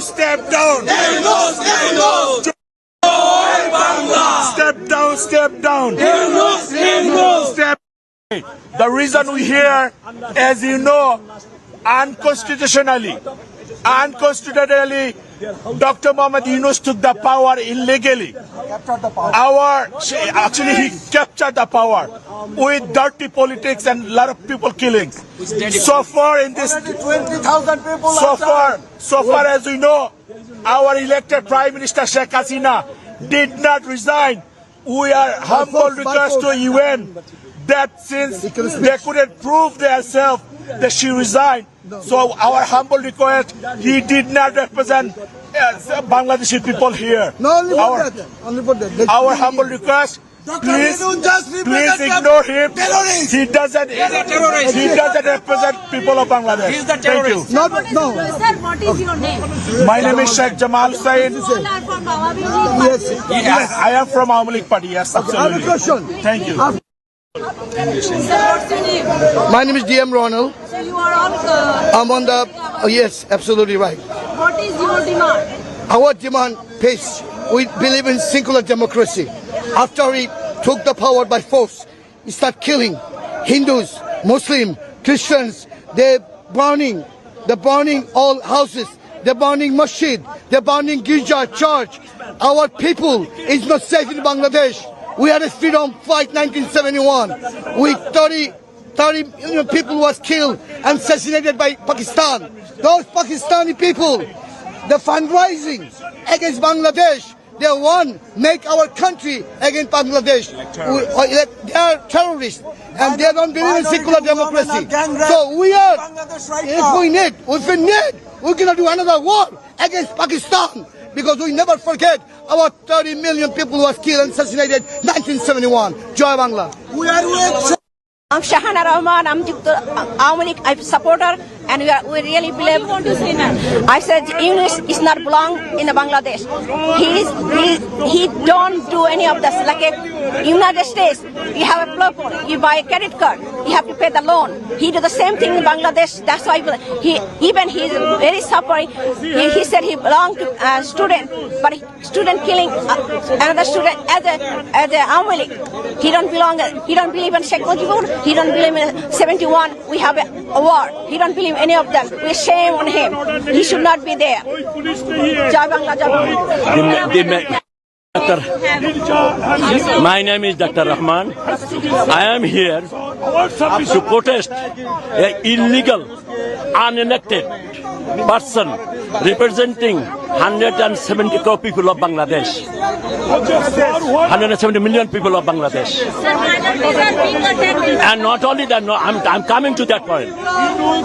step down. Step down, step down. Step. The reason we here, as you know, unconstitutionally, Dr. Mohamed Yunus took the power illegally. Actually, he captured the power with dirty politics and a lot of people killings. So far in this, 20,000 people. so far as we know, our elected Prime Minister Sheikh Hasina did not resign. We are humble request to UN that since they couldn't prove themselves that she resigned. So our humble request, he did not represent Bangladeshi people here. No, only for that. Our humble request, please ignore him. He doesn't represent people of Bangladesh. He's the Thank you. terrorist. No. Sir, what is your name? My name is Sheikh Jamal Hussain. You all are from Awami League Party. Yes, I am from Awami League Party. Yes, I have a absolutely. question. Thank you. Sir, what's your name? My name is DM Ronald. So you are all. I'm on the. Yes, absolutely right. What is your demand? Our demand peace. We believe in singular democracy. After he took the power by force, he started killing Hindus, Muslims, Christians. They're burning all houses. They're burning masjid. They're burning girja, church. Our people is not safe in Bangladesh. We had a freedom fight 1971. We 30 million people was killed and assassinated by Pakistan. Those Pakistani people, the fundraising against Bangladesh, they want make our country against Bangladesh. They are terrorists and they don't believe in secular democracy. So we are, if we need, we're gonna do another war against Pakistan because we never forget our 30 million people was killed and assassinated 1971. Joy Bangla. I'm Shahana Rahman. I'm Awami League supporter, and we really believe. What want to say, ma'am? I said English is not belong in Bangladesh. He don't do any of this. Like a United States, you have a platform, you buy a credit card, you have to pay the loan. He do the same thing in Bangladesh. That's why he's very suffering. He said he belonged to a student, but student killing another student as a Awami League. He don't belong. He don't believe in Sheikh Mujibur. He don't believe in 71. We have a war. He don't believe any of them. We shame on him. He should not be there. Jai Bangla, Jai Bangla. My name is Dr. Rahman. I am here to protest an illegal, unelected person representing 170 crore people of Bangladesh. 170 million people of Bangladesh. Sir, minorities are being attacked. And not only that, no, I'm coming to that point.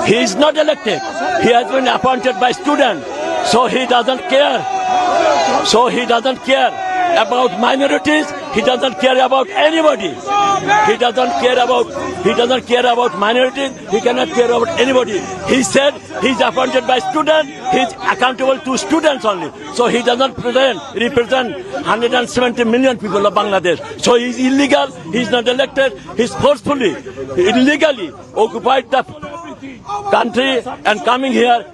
He is not elected. He has been appointed by students. So he doesn't care. About minorities. He doesn't care about anybody. He doesn't care about minorities. He cannot care about anybody. He said he's appointed by students. He's accountable to students only. So he doesn't represent 170 million people of Bangladesh. So he's illegal. He's not elected. He's forcefully, illegally occupied the country and coming here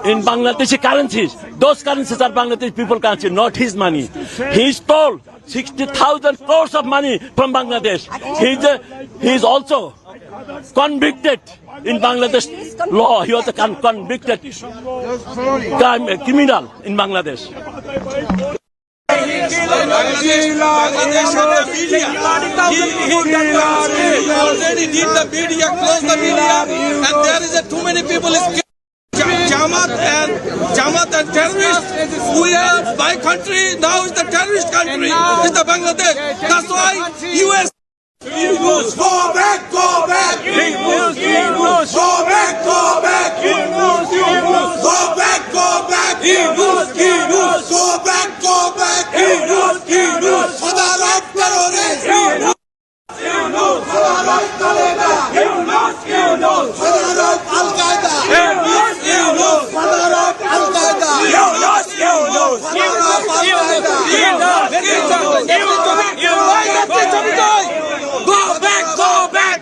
in Bangladeshi currencies. Those currencies are Bangladeshi people currency, not his money. He stole 60,000 crores of money from Bangladesh. He is also convicted in Bangladesh law. He was a convicted criminal in Bangladesh. Already did the media, close the media, and there is too many people is Jamaat and terrorists. We are my country now is the terrorist country. It's the Bangladesh. That's why US. Go back. Go back. Go back. Go back. Go back. Go back. Go back. Father of terrorists. Father of Taliban. Father of Al Qaeda. Father of Al Qaeda. Go back. Go back.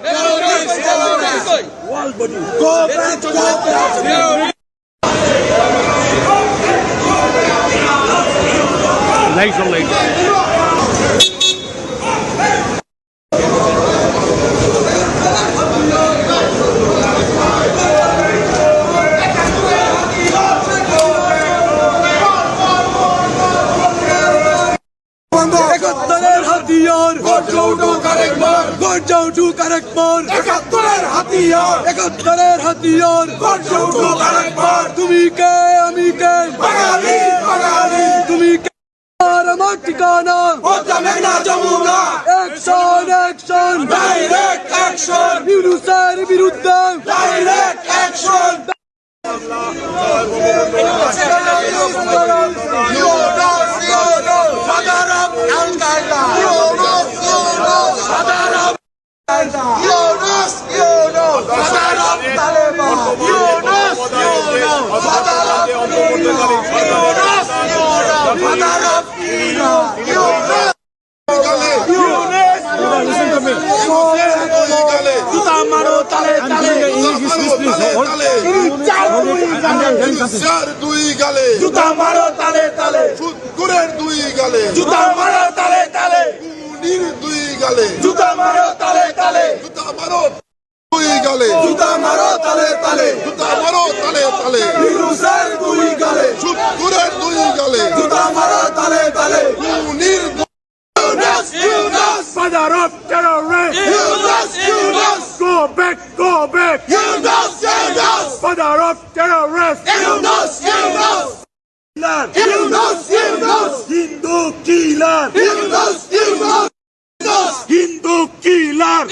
একাত্তরের হাতিয়ার গর্জে উঠুক আরেকবার, গর্জে উঠুক আরেকবার। একাত্তরের হাতিয়ার, একাত্তরের হাতিয়ার গর্জে উঠুক আরেকবার। তুমি কে আমি কে, বাঙালি বাঙালি। তুমি কে আর আমার ঠিকানা, পদ্মা মেঘনা Jamuna. Action action, direct action. ইউনূসের বিরুদ্ধে ডাইরেক্ট অ্যাকশন। দুই গালে জুতা মারো তালে তালে, সুৎখোরের দুই গালে জুতা মারো তালে তালে, খুনির দুই গালে জুতা মারো তালে তালে, জুতা মারো দুই গালে জুতা মারো তালে তালে, জুতা মারো তালে তালে ইউনূসের দুই গালে, সুৎখোরের দুই গালে জুতা মারো তালে তালে। খুনির Father of terrorists, go back, go back. Father of terrorists, Hindu killer, Hindu killer,